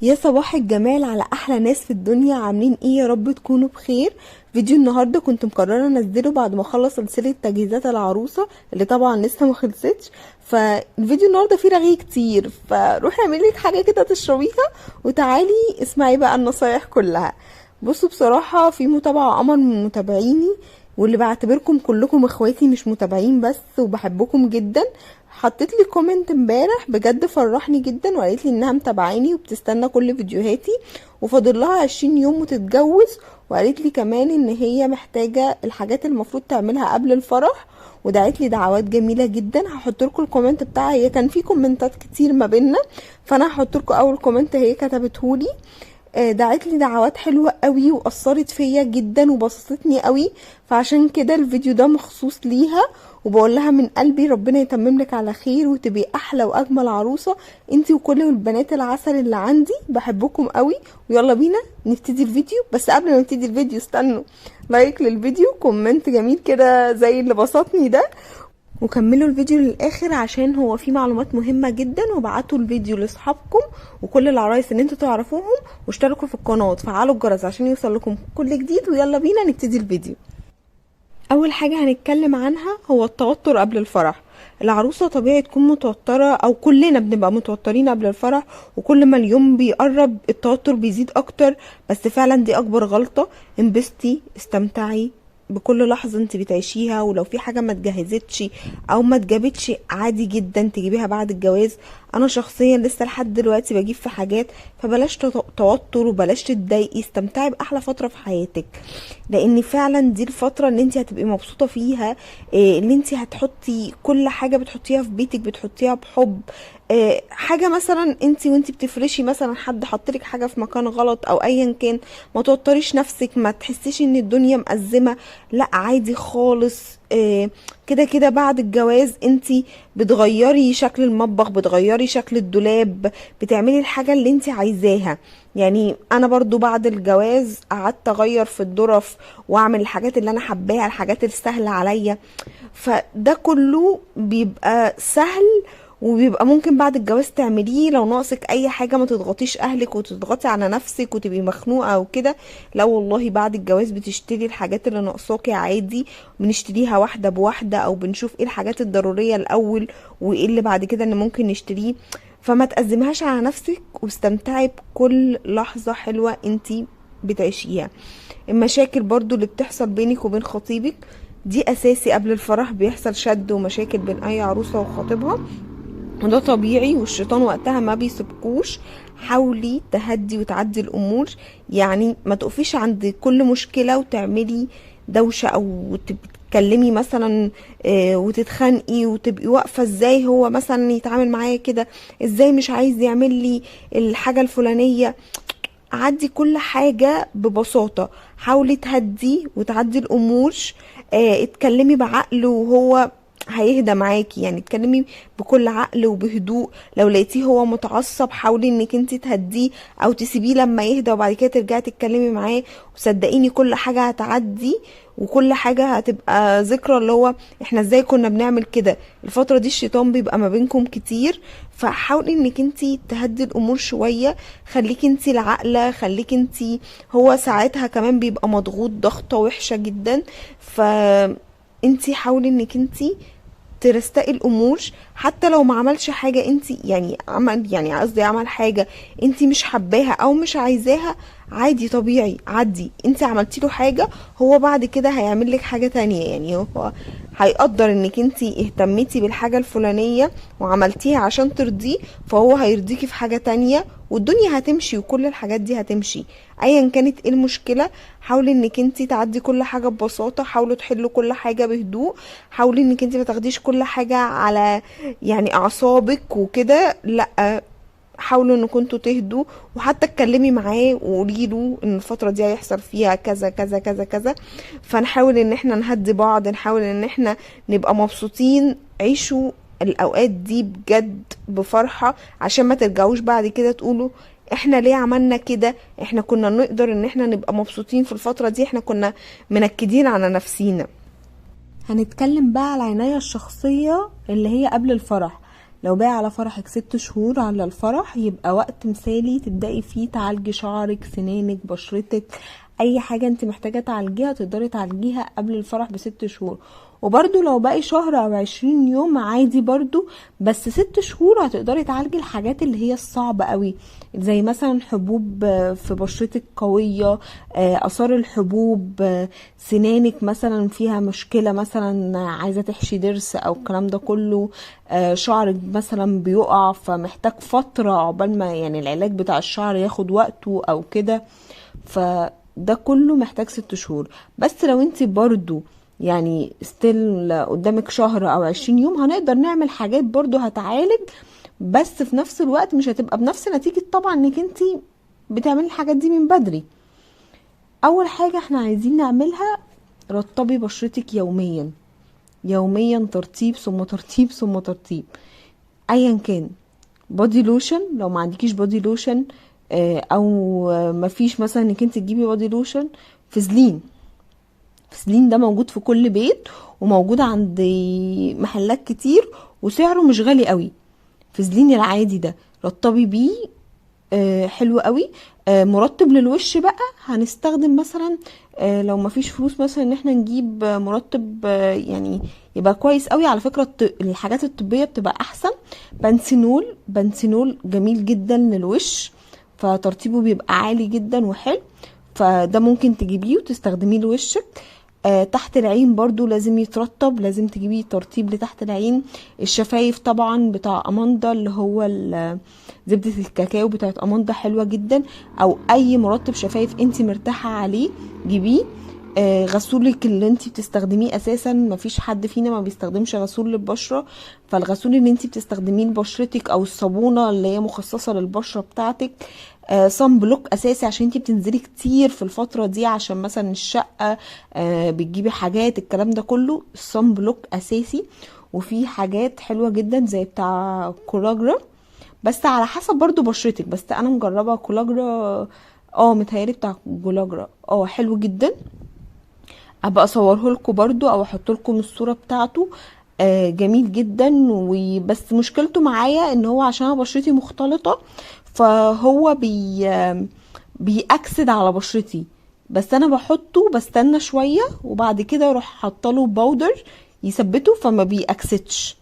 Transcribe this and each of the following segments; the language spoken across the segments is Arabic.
يا صباح الجمال على احلى ناس في الدنيا، عاملين ايه؟ يا رب تكونوا بخير. فيديو النهارده كنت مقرره انزله بعد ما اخلص سلسله تجهيزات العروسه اللي طبعا لسه ما خلصتش. فالفيديو النهارده فيه رغي كتير، فروحي اعملي لك حاجه كده تشربيها وتعالي اسمعي بقى النصايح كلها. بصوا، بصراحه في متابعه قمر من متابعيني، واللي بعتبركم كلكم اخواتي مش متابعين بس، وبحبكم جدا. حطيت لي كومنت امبارح بجد فرحني جدا، وقالت لي انها متابعاني وبتستنى كل فيديوهاتي وفاضل لها 20 يوم وتتجوز. وقالت لي كمان ان هي محتاجه الحاجات المفروض تعملها قبل الفرح، ودعت لي دعوات جميله جدا. هحط لكم الكومنت بتاعها، هي كان في كومنتات كتير ما بيننا، فانا هحط لكم اول كومنت هي كتبته لي. دعت لي دعوات حلوة قوي واثرت فيا جدا وبسطتني قوي، فعشان كده الفيديو ده مخصوص ليها. وبقول لها من قلبي ربنا يتمم لك على خير وتبقي احلى واجمل عروسة انتي وكل البنات العسل اللي عندي. بحبكم قوي، ويلا بينا نبتدي الفيديو. بس قبل ما نبتدي الفيديو استنوا لايك للفيديو، كومنت جميل كده زي اللي بسطني ده، وكملوا الفيديو للاخر عشان هو فيه معلومات مهمة جدا. وبعتوا الفيديو لاصحابكم وكل العرايس اللي انتوا تعرفوهم، واشتركوا في القناة وتفعلوا الجرس عشان يوصل لكم كل جديد. ويلا بينا نبتدي الفيديو. اول حاجة هنتكلم عنها هو التوتر قبل الفرح. العروسة طبيعي تكون متوترة، او كلنا بنبقى متوترين قبل الفرح، وكل ما اليوم بيقرب التوتر بيزيد اكتر. بس فعلا دي اكبر غلطة. انبسطي، استمتعي بكل لحظة انت بتعيشيها، ولو في حاجة ما تجهزتش او ما تجابتش عادي جدا تجيبيها بعد الجواز. انا شخصيا لسه لحد دلوقتي بجيب في حاجات، فبلاش توتر وبلاش تتضايقي، استمتعي باحلى فترة في حياتك، لان فعلا دي الفترة اللي انت هتبقي مبسوطة فيها. اللي انت هتحطي كل حاجة بتحطيها في بيتك بتحطيها بحب. حاجة مثلا انت وانت بتفرشي، مثلا حد حطلك حاجة في مكان غلط او ايا كان، ما توتريش نفسك، ما تحسيش ان الدنيا مأزمة، لا عادي خالص. كده كده بعد الجواز انتي بتغيري شكل المطبخ، بتغيري شكل الدولاب، بتعملي الحاجة اللي انتي عايزاها. يعني انا برضو بعد الجواز قعدت اغير في الظرف واعمل الحاجات اللي انا حباها، الحاجات السهلة عليا. فده كله بيبقى سهل، وبيبقى ممكن بعد الجواز تعمليه. لو ناقصك اي حاجة ما تضغطيش اهلك وتضغطي على نفسك وتبقي مخنوقة او كده. لا والله، بعد الجواز بتشتري الحاجات اللي ناقصاكي عادي، بنشتريها واحدة بواحدة، او بنشوف ايه الحاجات الضرورية الاول وايه اللي بعد كده اللي ممكن نشتريه. فما تأزمهاش على نفسك، واستمتعي بكل لحظة حلوة انتي بتعيشيها. المشاكل برضو اللي بتحصل بينك وبين خطيبك دي اساسي. قبل الفرح بيحصل شد ومشاكل بين اي عروسة وخطيبها، وده طبيعي، والشيطان وقتها ما بيسيبكوش. حاولي تهدي وتعدي الامور، يعني ما تقفيش عند كل مشكلة وتعملي دوشة او تتكلمي مثلا وتتخانقي وتبقي واقفة. ازاي هو مثلا يتعامل معايا كده؟ ازاي مش عايز يعمل لي الحاجة الفلانية؟ عدي كل حاجة ببساطة، حاولي تهدي وتعدي الامور. اتكلمي بعقل وهو هيهدى معاكي، يعني اتكلمي بكل عقل وبهدوء. لو لقيتيه هو متعصب حاولي انك انت تهديه او تسيبيه لما يهدى، وبعد كده ترجعي تتكلمي معاه. وصدقيني كل حاجة هتعدي، وكل حاجة هتبقى ذكرى اللي هو احنا ازاي كنا بنعمل كده. الفترة دي الشيطان بيبقى ما بينكم كتير، فحاولي انك انت تهدي الامور شوية. خليكي انت العاقلة، خليكي انت. هو ساعتها كمان بيبقى مضغوط ضغطة وحشة جدا، انتي حاولي انك انتي ترستقي الامور. حتى لو ما عملش حاجة انتي يعني عمل، يعني قصدي عمل حاجة انتي مش حباها او مش عايزاها، عادي طبيعي عدي. انتي عملتي له حاجة، هو بعد كده هيعمل لك حاجة تانية. يعني هو هيقدر انك انتي اهتميتي بالحاجة الفلانية وعملتيها عشان ترضيه، فهو هيرضيكي في حاجة تانية، والدنيا هتمشي وكل الحاجات دي هتمشي. ايا كانت ايه المشكلة، حاولي انك انتي تعدي كل حاجة ببساطة، حاولوا تحلوا كل حاجة بهدوء. حاولي انك انتي ما تاخديش كل حاجة على يعني اعصابك وكده، لا، حاولوا ان كنتوا تهدوا. وحتى اتكلمي معاه وقولي له ان الفتره دي هيحصل فيها كذا كذا كذا كذا، فنحاول ان احنا نهدي بعض، نحاول ان احنا نبقى مبسوطين. عيشوا الاوقات دي بجد بفرحه، عشان ما ترجعوش بعد كده تقولوا احنا ليه عملنا كده. احنا كنا نقدر ان احنا نبقى مبسوطين في الفتره دي، احنا كنا منكدين على نفسينا. هنتكلم بقى على العناية الشخصية اللي هي قبل الفرح. لو باقي على فرحك 6 شهور على الفرح، يبقى وقت مثالي تبدأي فيه تعالجي شعرك، سنانك، بشرتك، اي حاجة انت محتاجة تعالجيها تقدري تعالجيها قبل الفرح ب6 شهور. وبرده لو باقي شهر او 20 يوم عادي برضو، بس 6 شهور هتقدري تعالجي الحاجات اللي هي الصعبة قوي، زي مثلا حبوب في بشرتك قوية، اثار الحبوب، سنانك مثلا فيها مشكلة، مثلا عايزة تحشي ضرس او الكلام ده كله، شعرك مثلا بيقع فمحتاج فترة عقبال ما يعني العلاج بتاع الشعر ياخد وقته او كده، فده كله محتاج 6 شهور. بس لو انت برضو يعني ستيل قدامك شهر او 20 يوم، هنقدر نعمل حاجات برضو هتعالج، بس في نفس الوقت مش هتبقى بنفس نتيجة طبعا انك انت بتعملي الحاجات دي من بدري. اول حاجة احنا عايزين نعملها، رطبي بشرتك يوميا، يوميا ترطيب ثم ترطيب ثم ترطيب، ايا كان. بودي لوشن لو ما عندكيش بودي لوشن، او مفيش مثلا انك انت تجيبي بودي لوشن، فازلين. فازلين ده موجود في كل بيت وموجود عند محلات كتير وسعره مش غالي قوي. فازلين العادي ده رطبي بيه، حلو قوي. مرطب للوش بقى هنستخدم مثلا، لو مفيش فلوس مثلا ان احنا نجيب مرطب يعني يبقى كويس قوي، على فكرة الحاجات الطبية بتبقى احسن. بنسينول، بنسينول جميل جدا للوش، فترطيبه بيبقى عالي جدا وحلو، فده ممكن تجيبيه وتستخدميه لوشك. تحت العين برضو لازم يترطب، لازم تجيبي ترطيب لتحت العين. الشفايف طبعا بتاع اماندا، اللي هو زبدة الكاكاو بتاعت اماندا حلوة جدا، او اي مرطب شفايف انت مرتاحة عليه جيبيه. غسولك اللي انت بتستخدميه اساسا، مفيش حد فينا ما بيستخدمش غسول للبشرة، فالغسول اللي انت بتستخدميه لبشرتك او الصابونة اللي هي مخصصة للبشرة بتاعتك. صن بلوك اساسي عشان انتي بتنزلي كتير في الفترة دي، عشان مثلا الشقة، بتجيبي حاجات، الكلام ده كله، الصن بلوك اساسي. وفي حاجات حلوة جدا زي بتاع كولاجرا، بس على حسب برضو بشرتك، بس انا مجربة كولاجرا، متهيألي بتاع كولاجرا حلو جدا. ابقى اصوره لكم برضو او احط لكم الصورة بتاعته. جميل جدا، وبس مشكلته معايا ان هو عشان أنا بشرتي مختلطة، فهو بيأكسد على بشرتي، بس انا بحطه بستنى شوية وبعد كده اروح حاطاله باودر يثبته فما بيأكسدش.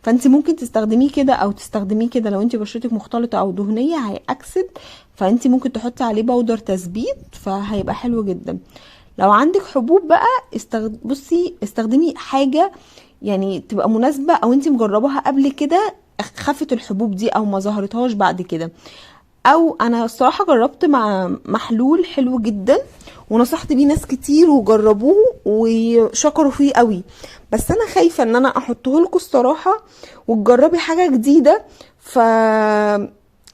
فانت ممكن تستخدميه كده او تستخدميه كده، لو انت بشرتك مختلطة او دهنية هيأكسد، فانت ممكن تحطي عليه باودر تثبيت فهيبقى حلو جدا. لو عندك حبوب بقى بصي استخدمي حاجة يعني تبقى مناسبة، او انت مجرباها قبل كده خفت الحبوب دي او ما ظهرتهاش بعد كده. او انا الصراحة جربت مع محلول حلو جدا ونصحت بيه ناس كتير وجربوه وشكروا فيه قوي، بس انا خايفة ان انا احطه لكم الصراحة وتجربي حاجة جديدة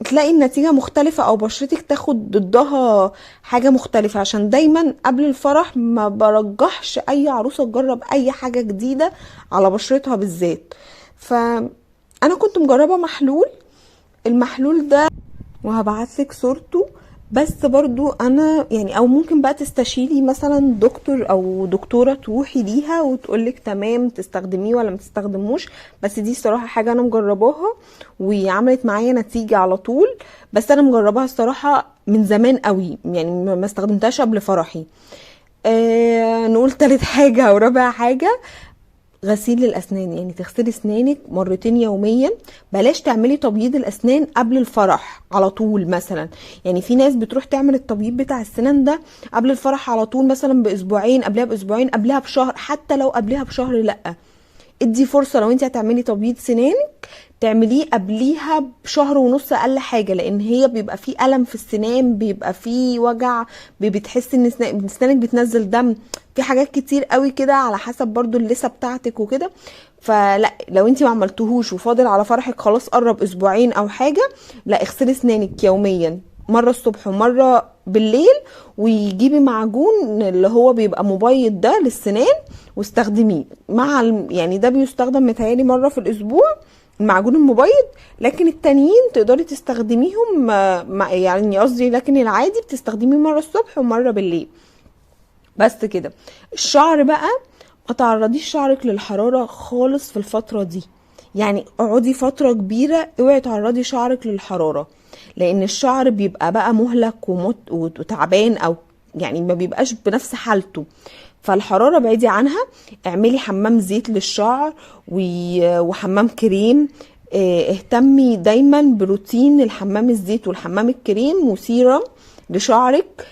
تلاقي النتيجة مختلفة او بشرتك تاخد ضدها حاجة مختلفة، عشان دايما قبل الفرح ما برجحش اي عروسة تجرب اي حاجة جديدة على بشرتها بالذات. فانا كنت مجربة محلول، المحلول ده وهبعتلك صورته، بس برضو انا يعني، او ممكن بقى تستشيري مثلا دكتور او دكتورة تروحي ليها وتقولك تمام تستخدميه ولا ما تستخدموش، بس دي الصراحة حاجة انا مجرباها وعملت معايا نتيجة على طول، بس انا مجرباها الصراحة من زمان قوي يعني ما استخدمتهاش قبل فرحي. نقول تالت حاجة او رابع حاجة، غسيل الاسنان، يعني تغسلي اسنانك مرتين يوميا، بلاش تعملي تبييض الاسنان قبل الفرح على طول مثلا. يعني في ناس بتروح تعمل التبييض بتاع السنان ده قبل الفرح على طول، مثلا باسبوعين، قبلها باسبوعين، قبلها بشهر، حتى لو قبلها بشهر لا، ادي فرصة لو انت هتعملي تبييض سنانك تعمليه قبليها بشهر ونص اقل حاجة، لان هي بيبقى فيه الم في السنان، بيبقى فيه وجع، بتحسي ان اسنانك بتنزل دم، في حاجات كتير قوي كده على حسب برضو اللثة بتاعتك وكده. فلا لو انت ما عملتوهوش وفاضل على فرحك خلاص قرب اسبوعين او حاجة، لا اغسلي اسنانك يوميا، مرة الصبح ومرة بالليل، ويجيبي معجون اللي هو بيبقى مبيض ده للسنان واستخدميه مع يعني ده بيستخدم متهيألي مرة في الاسبوع المعجون المبيض، لكن التانيين تقدري تستخدميهم يعني قصدي، لكن العادي بتستخدميه مرة الصبح ومرة بالليل بس كده. الشعر بقى ما تعرضيش شعرك للحرارة خالص في الفترة دي، يعني اقعدي فترة كبيرة، اوعي تعرضي شعرك للحرارة، لان الشعر بيبقى بقى مهلك وتعبان، او يعني ما بيبقاش بنفس حالته. فالحرارة بعيدي عنها. اعملي حمام زيت للشعر وحمام كريم. اهتمي دايما بروتين الحمام الزيت والحمام الكريم وسيرم لشعرك.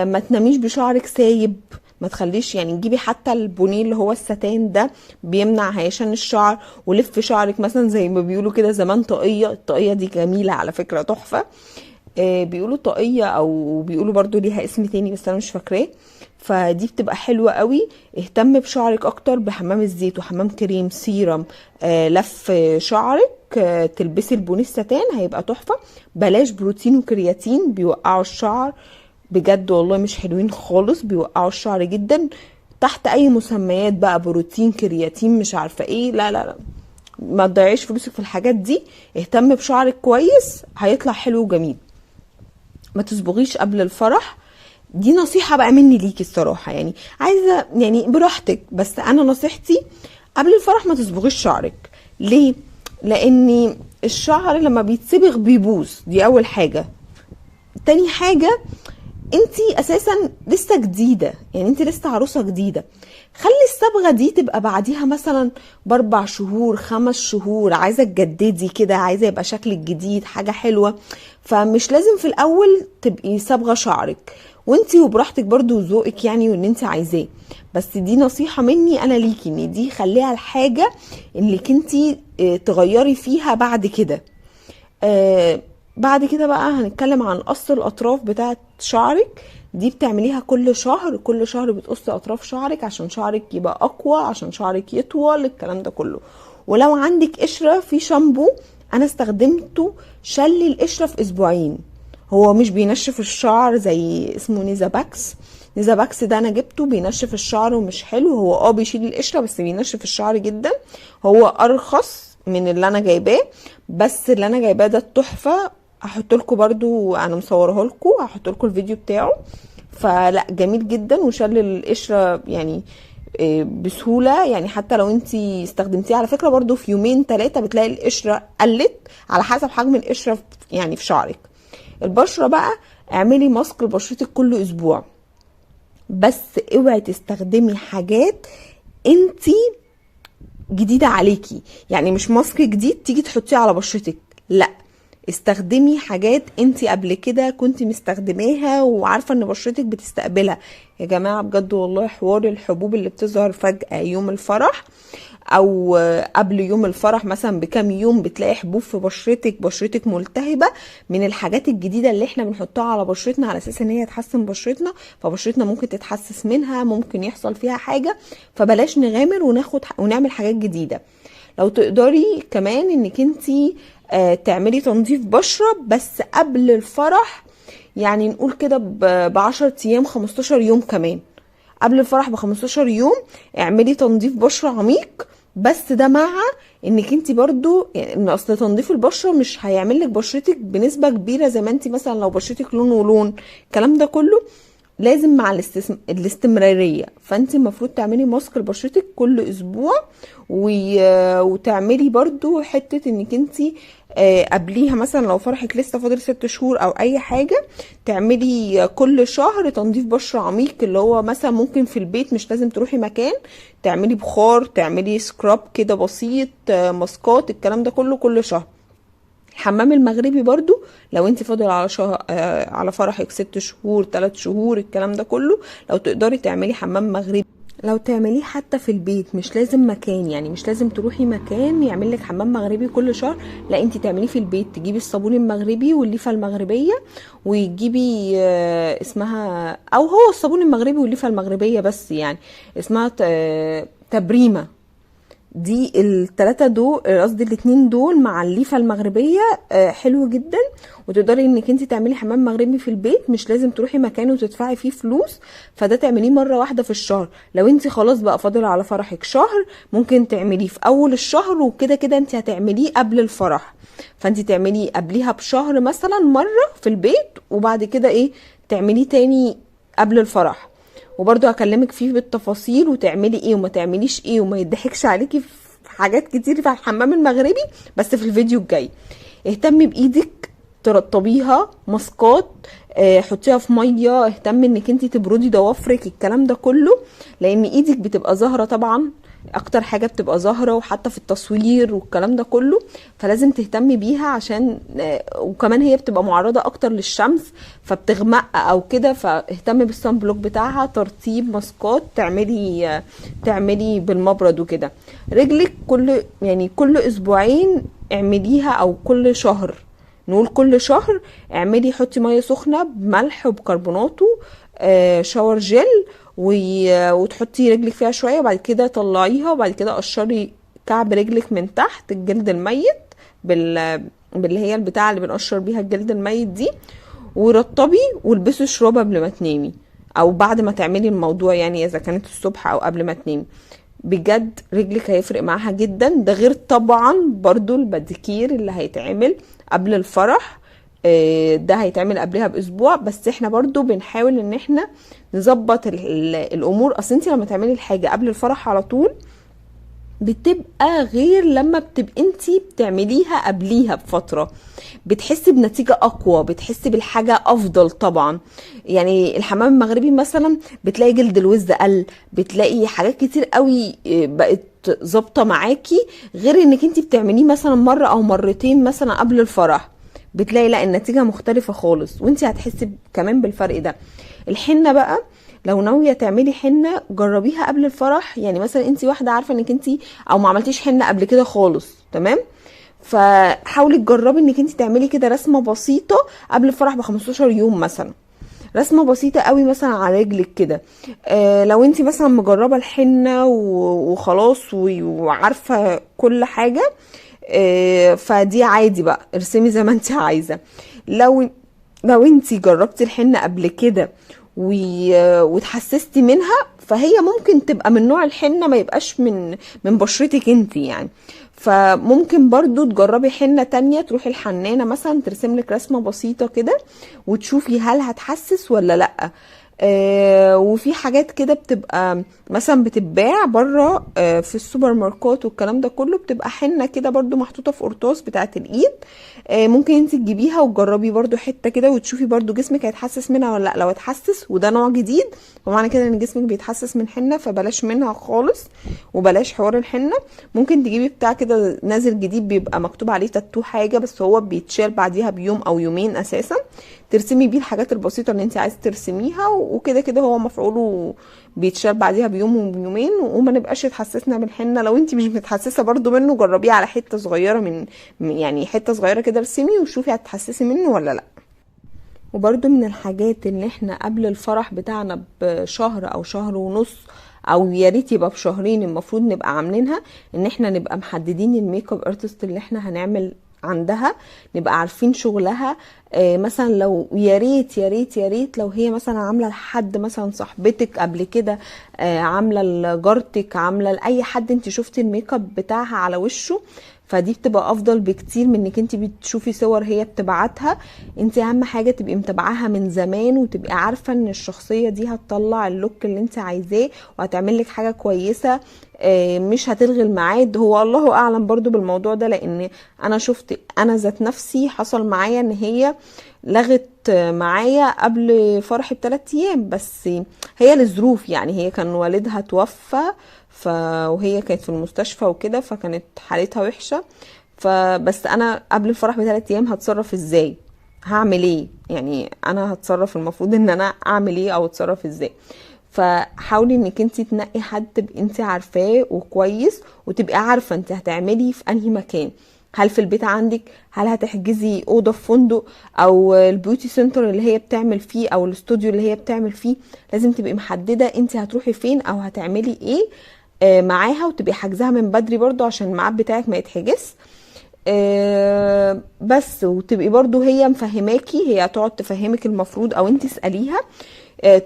ما تناميش بشعرك سايب، ما تخليش يعني، تجيبي حتى البونيه اللي هو الستان ده بيمنع هيشان الشعر، ولف شعرك مثلا زي ما بيقولوا كده زمان طاقية. الطاقية دي جميلة على فكرة، تحفة. بيقولوا طاقية او بيقولوا برضو ليها اسم تاني بس انا مش فاكراه. فدي بتبقى حلوة قوي. اهتم بشعرك اكتر بحمام الزيت وحمام كريم سيرم. لف شعرك. تلبسي البونيه الستان هيبقى تحفة. بلاش بروتين وكرياتين، بيوقعوا الشعر بجد والله، مش حلوين خالص، بيوقعوا الشعر جدا. تحت اي مسميات بقى، بروتين كرياتين مش عارفة ايه، لا لا لا، ما تضيعيش فلوسك في الحاجات دي. اهتم بشعرك كويس، هيطلع حلو وجميل. ما تصبغيش قبل الفرح. دي نصيحة بقى مني ليكي الصراحة، يعني عايزة يعني براحتك، بس انا نصيحتي قبل الفرح ما تصبغيش شعرك. ليه؟ لان الشعر لما بيتصبغ بيبوظ، دي اول حاجة. تاني حاجة، انتي اساسا لسه جديدة، يعني انتي لسه عروسة جديدة. خلي الصبغة دي تبقى بعديها مثلا ب4 شهور 5 شهور، عايزة تجددي كده، عايزة يبقى شكلك جديد، حاجة حلوة. فمش لازم في الاول تبقي صبغة شعرك، وانتي وبراحتك برضو وذوقك يعني، واللي انتي عايزاه. بس دي نصيحة مني انا ليكي، ان دي خليها الحاجة انك انتي تغيري فيها بعد كده. بعد كده بقى هنتكلم عن قص الاطراف بتاعت شعرك. دي بتعمليها كل شهر، كل شهر بتقصي اطراف شعرك عشان شعرك يبقى اقوى، عشان شعرك يطول، الكلام ده كله. ولو عندك قشرة، في شامبو انا استخدمته شل القشرة في اسبوعين. هو مش بينشف الشعر زي اسمه نيزا باكس. نيزا باكس ده انا جبته بينشف الشعر ومش حلو. هو بيشيل القشرة بس بينشف الشعر جدا. هو ارخص من اللي انا جايباه، بس اللي انا جايباه ده التحفة. هحط لكم برضو، انا مصوره لكم، هحط لكم الفيديو بتاعه. فلا جميل جدا وشل القشرة يعني بسهولة. يعني حتى لو انتي استخدمتيه على فكرة برضو في يومين 3 بتلاقي القشرة قلت، على حسب حجم القشرة يعني في شعرك. البشرة بقى، اعملي ماسك لبشرتك كل اسبوع، بس اوعي تستخدمي حاجات انتي جديدة عليكي. يعني مش ماسك جديد تيجي تحطيه على بشرتك، لا، استخدمي حاجات انتي قبل كده كنتي مستخدماها وعارفة ان بشرتك بتستقبلها. يا جماعة بجد والله، حوار الحبوب اللي بتظهر فجأة يوم الفرح او قبل يوم الفرح مثلا بكام يوم، بتلاقي حبوب في بشرتك ملتهبة، من الحاجات الجديدة اللي احنا بنحطها على بشرتنا على اساس ان هي تحسن بشرتنا. فبشرتنا ممكن تتحسس منها، ممكن يحصل فيها حاجة. فبلاش نغامر ونعمل حاجات جديدة. لو تقدري كمان انك انتي تعملي تنظيف بشرة بس قبل الفرح، يعني نقول كده ب10 ايام 15 يوم كمان. قبل الفرح ب15 يوم اعملي تنظيف بشرة عميق. بس ده مع انك انت برضو، يعني ان اصل تنظيف البشرة مش هيعمل لك بشرتك بنسبة كبيرة زي ما انت مثلا لو بشرتك لون ولون، الكلام ده كله لازم مع الاستمرارية. فانت المفروض تعملي ماسك لبشرتك كل اسبوع، وتعملي برضو حتة انك انت قبليها مثلا لو فرحك لسه فاضل 6 شهور او اي حاجة، تعملي كل شهر تنظيف بشرة عميق، اللي هو مثلا ممكن في البيت، مش لازم تروحي مكان، تعملي بخار، تعملي سكراب كده بسيط، ماسكات، الكلام ده كله كل شهر. الحمام المغربي برضو لو انت فاضل على شهر على فرحك 6 شهور 3 شهور، الكلام ده كله، لو تقدري تعملي حمام مغربي، لو تعمليه حتى في البيت، مش لازم مكان، يعني مش لازم تروحي مكان يعمل لك حمام مغربي كل شهر. لا، انت تعمليه في البيت، تجيبي الصابون المغربي والليفه المغربيه، وتجيبي اسمها، او هو الصابون المغربي والليفه المغربيه بس، يعني اسمها تبريمه. دي ال3 دول، قصدي ال2 دول مع الليفه المغربيه حلو جدا. وتقدري انك انت تعملي حمام مغربي في البيت، مش لازم تروحي مكان وتدفعي فيه فلوس. فده تعمليه مره واحده في الشهر. لو انت خلاص بقى فاضل على فرحك شهر، ممكن تعمليه في اول الشهر، وكده كده انت هتعمليه قبل الفرح، فانت تعمليه قبليها بشهر مثلا مره في البيت، وبعد كده ايه تعمليه تاني قبل الفرح. وبرضو هكلمك فيه بالتفاصيل، وتعملي ايه وما تعمليش ايه، وما يضحكش عليكي حاجات كتير في الحمام المغربي بس في الفيديو الجاي. اهتمي بايدك، ترطبيها ماسكات، حطيها في ميه، اهتمي انك انت تبردي ضوافرك، الكلام ده كله، لان ايدك بتبقى ظاهره طبعا، اكتر حاجه بتبقى ظاهره، وحتى في التصوير والكلام ده كله، فلازم تهتمي بيها عشان وكمان هي بتبقى معرضه اكتر للشمس فبتغمق او كده، فاهتمي بالصن بلوك بتاعها، ترطيب ماسكات، تعملي بالمبرد وكده. رجلك كل اسبوعين اعمليها، او كل شهر، نقول كل شهر اعملي، حطي ميه سخنه بملح وبكربوناته، شاور جل، وتحطي رجلك فيها شويه، وبعد كده طلعيها، وبعد كده قشري كعب رجلك من تحت، الجلد الميت باللي هي البتاعه اللي بنقشر بيها الجلد الميت دي، ورطبي والبسي شراب قبل ما تنامي، او بعد ما تعملي الموضوع، يعني اذا كانت الصبح او قبل ما تنامي. بجد رجلك هيفرق معاها جدا. ده غير طبعا برضو الباديكير اللي هيتعمل قبل الفرح، ده هيتعمل قبلها باسبوع، بس احنا برضو بنحاول ان احنا نظبط الامور. اصل انت لما تعملي الحاجة قبل الفرح على طول بتبقى غير لما بتبقى انتي بتعمليها قبليها بفترة، بتحسي بنتيجة اقوى، بتحسي بالحاجة افضل طبعا. يعني الحمام المغربي مثلا بتلاقي جلد الوز قل، بتلاقي حاجات كتير قوي بقت ظابطة معاكي، غير انك انتي بتعمليه مثلا مرة او مرتين مثلا قبل الفرح، بتلاقي لا النتيجة مختلفة خالص، وانتي هتحسي كمان بالفرق ده. الحنة بقى، لو ناويه تعملي حنه جربيها قبل الفرح، يعني مثلا انت واحده عارفه انك انت او ما عملتيش حنه قبل كده خالص، تمام، فحاولي تجربي انك انت تعملي كده رسمه بسيطه قبل الفرح ب 15 يوم مثلا، رسمه بسيطه قوي مثلا على رجلك كده. لو انت مثلا مجربه الحنه وخلاص وعارفه كل حاجه، فدي عادي بقى، ارسمي زي ما انت عايزه. لو انت جربتي الحنه قبل كده وتحسستي منها، فهي ممكن تبقى من نوع الحنة، ما يبقاش من بشرتك انت يعني. فممكن برضو تجربي حنة تانية، تروحي الحنانة مثلا ترسم لك رسمة بسيطة كده، وتشوفي هل هتحسس ولا لأ. وفي حاجات كده بتبقى مثلا بتتباع بره في السوبر ماركت والكلام ده كله، بتبقى حنة كده برضو محطوطة في قرطاس بتاعت الايد، ممكن انت تجيبيها وتجربي برضو حتة كده، وتشوفي برضو جسمك هيتحسس منها ولا لا. لو اتحسس وده نوع جديد، ومعنى كده ان جسمك بيتحسس من حنة، فبلاش منها خالص، وبلاش حوار الحنة. ممكن تجيبي بتاع كده نازل جديد بيبقى مكتوب عليه تاتو حاجة، بس هو بيتشال بعديها بيوم او يومين اساسا، ترسمي بيه الحاجات البسيطة اللي انت عايزة ترسميها، وكده كده هو مفعوله بيتشال بعديها بيوم ويومين، وما نبقاش اتحسسنا بالحنة. لو انت مش متحسسة برضو منه، جربيه على حتة صغيرة يعني حتة صغيرة كده ارسمي وشوفي هتحسسي منه ولا لا. وبرضو من الحاجات اللي احنا قبل الفرح بتاعنا بشهر او شهر ونص، او يا ريت يبقى بشهرين، المفروض نبقى عاملينها، ان احنا نبقى محددين الميك اب ارتست اللي احنا هنعمل عندها، نبقى عارفين شغلها. مثلا لو يا ريت يا ريت يا ريت لو هي مثلا عامله لحد مثلا صاحبتك قبل كده، عامله لجارتك، عامله لاي حد انت شفتي الميك اب بتاعها على وشه، فدي بتبقى افضل بكتير من انك انت بتشوفي صور هي بتبعتها. انت اهم حاجه تبقي متابعاها من زمان، وتبقي عارفه ان الشخصيه دي هتطلع اللوك اللي انت عايزاه، وهتعمل لك حاجه كويسه، مش هتلغي الميعاد. هو الله اعلم برضو بالموضوع ده، لان انا ذات نفسي حصل معايا ان هي لغت معايا قبل فرحي ب3 ايام، بس هي لظروف، يعني هي كان والدها توفى، وهي كانت في المستشفى وكده، فكانت حالتها وحشة. فبس انا قبل الفرح ب3 ايام هتصرف ازاي، هعمل ايه، يعني انا هتصرف، المفروض ان انا اعمل ايه او اتصرف ازاي. فحاولي انك انت تنقي حد تبقي انت عارفاه وكويس، وتبقي عارفة انت هتعملي في انهي مكان، هل في البيت عندك، هل هتحجزي اوضه في فندق، او البيوتي سنتر اللي هي بتعمل فيه، او الاستوديو اللي هي بتعمل فيه. لازم تبقي محدده انت هتروحي فين او هتعملي ايه معاها، وتبقي حاجزاها من بدري برضو عشان الميعاد بتاعك ما يتحجز. بس وتبقي برضو هي مفهماكي، هي هتقعد تفهمك المفروض، او انت اساليها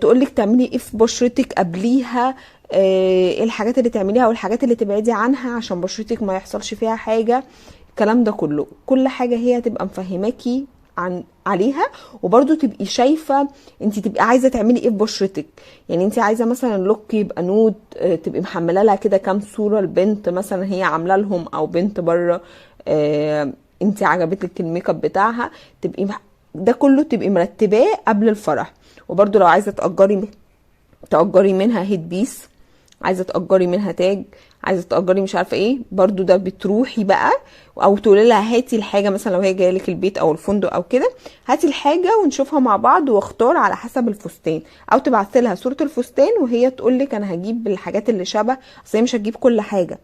تقولك تعملي ايه في بشرتك قبليها، ايه الحاجات اللي تعمليها والحاجات اللي تبعدي عنها عشان بشرتك ما يحصلش فيها حاجه. الكلام ده كله، كل حاجه هي هتبقى مفهماكي عليها، وبرده تبقي شايفه انت تبقي عايزه تعملي ايه في بشرتك. يعني انت عايزه مثلا لوك يبقى نود، تبقي محمله لها كده كام صوره البنت مثلا هي عامله لهم، او بنت بره انت عجبتك الميك اب بتاعها، تبقي ده كله تبقي مرتباه قبل الفرح. وبرده لو عايزه تأجري منها هيد بيس، عايزه تأجري منها تاج، عايزه تأجري مش عارفه ايه، برضو ده بتروحي بقى او تقولي لها هاتي الحاجه، مثلا لو هي جايه لك البيت او الفندق او كده، هاتي الحاجه ونشوفها مع بعض واختار على حسب الفستان، او تبعتي لها صوره الفستان وهي تقول لك انا هجيب الحاجات اللي شبه، اصل هي مش هتجيب كل حاجه،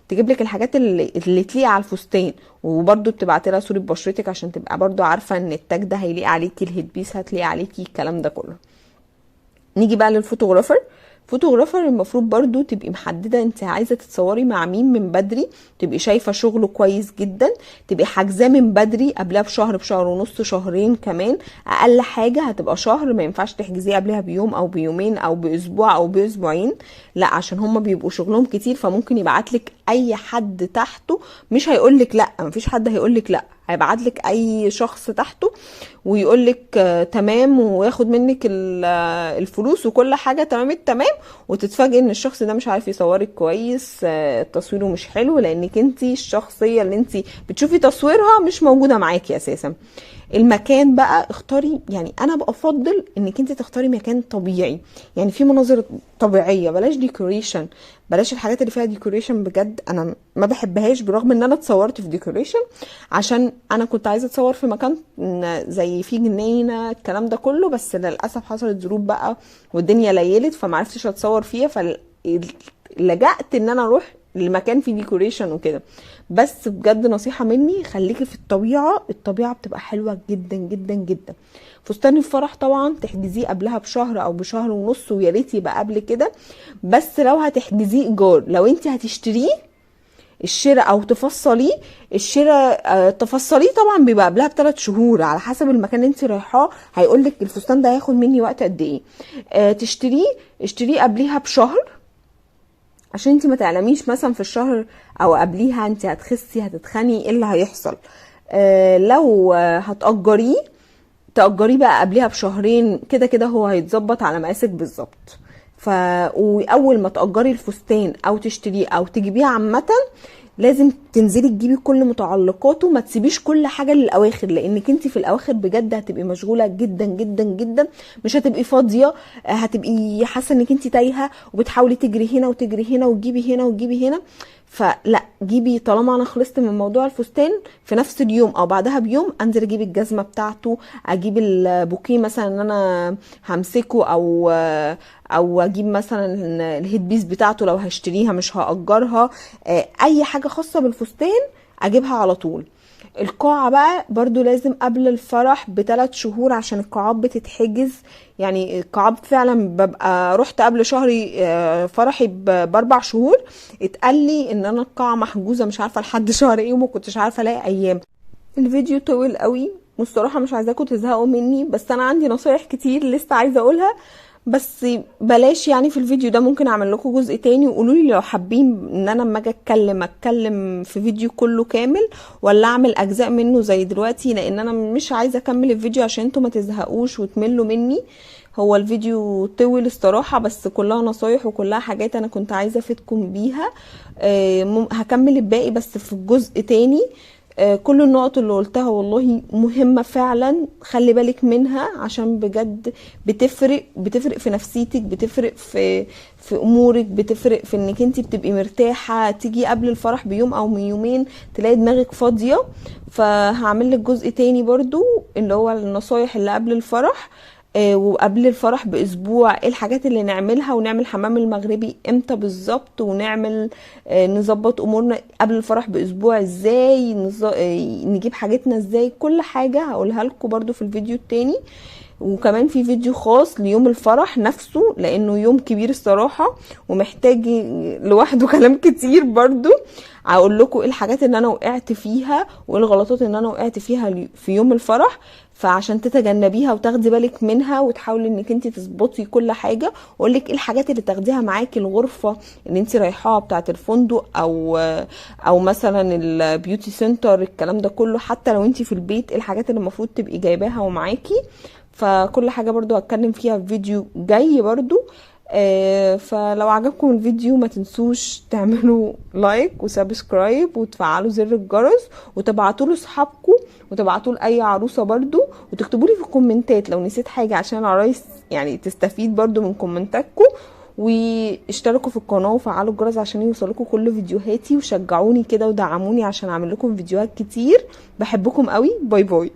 تجيب لك الحاجات اللي تليق على الفستان. وبرضو بتبعتي لها صوره بشرتك عشان تبقى برضو عارفه ان التاج ده هيليق عليكي، الهيد بيس هتليق عليكي، الكلام ده كله. نيجي بقى للفوتوغرافر. فوتوغرافر المفروض برضو تبقي محدده انت عايزه تتصوري مع مين من بدري، تبقي شايفه شغله كويس جدا، تبقي حاجزاه من بدري قبلها بشهر، بشهر ونص، شهرين كمان، اقل حاجه هتبقى شهر، ما ينفعش تحجزيه قبلها بيوم او بيومين او باسبوع او باسبوعين، لا، عشان هم بيبقوا شغلهم كتير، فممكن يبعتلك اي حد تحته، مش هيقولك لا، مفيش حد هيقولك لا، هيبعتلك اي شخص تحته ويقولك تمام، وياخد منك الفلوس وكل حاجه تمام التمام، وتتفاجئ ان الشخص ده مش عارف يصورك كويس، تصويره مش حلو، لانك انتي الشخصيه اللي انتي بتشوفي تصويرها مش موجوده معاكي اساسا. المكان بقى اختاري، يعني انا بفضل انك انت تختاري مكان طبيعي، يعني في مناظر طبيعيه، بلاش ديكوريشن، بلاش الحاجات اللي فيها ديكوريشن، بجد انا ما بحبهاش، برغم ان انا اتصورت في ديكوريشن، عشان انا كنت عايزه اتصور في مكان زي فيه جنينه الكلام ده كله، بس للاسف حصلت ظروف بقى والدنيا ليلت فمعرفتش اتصور فيها، فلجأت ان انا اروح المكان فيه ديكوريشن وكده. بس بجد نصيحة مني، خليكي في الطبيعة، الطبيعة بتبقى حلوة جدا جدا جدا. فستان الفرح طبعا تحجزيه قبلها بشهر او بشهر ونص، ويا ريت يبقى قبل كده، بس لو هتحجزيه ايجار، لو انت هتشتريه الشراء او تفصليه الشراء، تفصليه طبعا بيبقى قبلها ب3 شهور على حسب المكان اللي انت رايحاه، هيقولك الفستان ده هياخد مني وقت قد ايه. اشتريه قبليها بشهر، عشان انت ما تعلميش مثلا في الشهر او قبليها انت هتخسي هتتخني ايه اللي هيحصل. لو تأجريه بقى قبليها بشهرين، كده كده هو هيتظبط على مقاسك بالظبط. واول ما تأجري الفستان او تشتريه او تجيبيه عامه، لازم تنزلي تجيبي كل متعلقاته، ما تسيبيش كل حاجه للاواخر، لانك انت في الاواخر بجد هتبقي مشغوله جدا جدا جدا، مش هتبقي فاضيه، هتبقي حاسه انك انت تايهه وبتحاولي تجري هنا وتجري هنا وتجيبي هنا وتجيبي هنا. فلا، جيبي، طالما انا خلصت من موضوع الفستان في نفس اليوم او بعدها بيوم انزل اجيب الجزمه بتاعته، اجيب البوكيه مثلا ان انا همسكه، او اجيب مثلا الهيد بيس بتاعته لو هشتريها مش هأجرها، اي حاجه خاصه بالفستان اجيبها على طول. القاعة بقى برضو لازم قبل الفرح ب3 شهور، عشان القاعات بتتحجز، يعني القاعات فعلا ببقى رحت قبل شهري فرحي ب4 شهور، اتقال لي ان انا القاعة محجوزة مش عارفة لحد شهر ايه، وما كنتش عارفة الاقي ايام. الفيديو طويل قوي والصراحة مش عايزاكم تزهقوا مني، بس انا عندي نصايح كتير لسه عايزة اقولها، بس بلاش يعني في الفيديو ده، ممكن اعمل لكم جزء تاني، وقولوا لي لو حابين ان انا لما اجي اتكلم في فيديو كله كامل، ولا اعمل اجزاء منه زي دلوقتي، لان انا مش عايزه اكمل الفيديو عشان انتوا ما تزهقوش وتملوا مني. هو الفيديو طويل الصراحه، بس كلها نصايح وكلها حاجات انا كنت عايزه افيدكم بيها. هكمل الباقي بس في الجزء تاني. كل النقط اللي قلتها والله مهمة فعلا، خلي بالك منها، عشان بجد بتفرق في نفسيتك، بتفرق في امورك، بتفرق في انك انت بتبقي مرتاحة، تيجي قبل الفرح بيوم او من يومين تلاقي دماغك فاضية. فهعمل لك جزء تاني برضو اللي هو النصايح اللي قبل الفرح، وقبل الفرح باسبوع ايه الحاجات اللي نعملها، ونعمل حمام المغربي امتى بالظبط، ونعمل نظبط امورنا قبل الفرح باسبوع ازاي، نجيب حاجتنا ازاي، كل حاجة هقولها لكم برضو في الفيديو التاني. وكمان في فيديو خاص ليوم الفرح نفسه، لانه يوم كبير الصراحة ومحتاج لوحده كلام كتير برضو. هقول لكم ايه الحاجات اللي انا وقعت فيها وايه الغلطات اللي انا وقعت فيها في يوم الفرح، فعشان تتجنبيها وتاخدي بالك منها وتحاولي انك انت تظبطي كل حاجه. واقول لك ايه الحاجات اللي تاخديها معاكي الغرفه اللي انت رايحاها بتاعه الفندق او مثلا البيوتي سنتر، الكلام ده كله. حتى لو انت في البيت ايه الحاجات اللي المفروض تبقي جايباها ومعاكي. فكل حاجه برضو هتكلم فيها في فيديو جاي برضو. فلو عجبكم الفيديو ما تنسوش تعملوا لايك وسبسكرايب وتفعلوا زر الجرس وتبعتوا له صحابكم وتبعتوا لاي عروسه برضو، وتكتبوا لي في الكومنتات لو نسيت حاجه عشان العرايس يعني تستفيد برضو من كومنتاتكم. واشتركوا في القناه وفعلوا الجرس عشان يوصلكم كل فيديوهاتي، وشجعوني كده ودعموني عشان اعمل لكم فيديوهات كتير. بحبكم قوي، باي باي.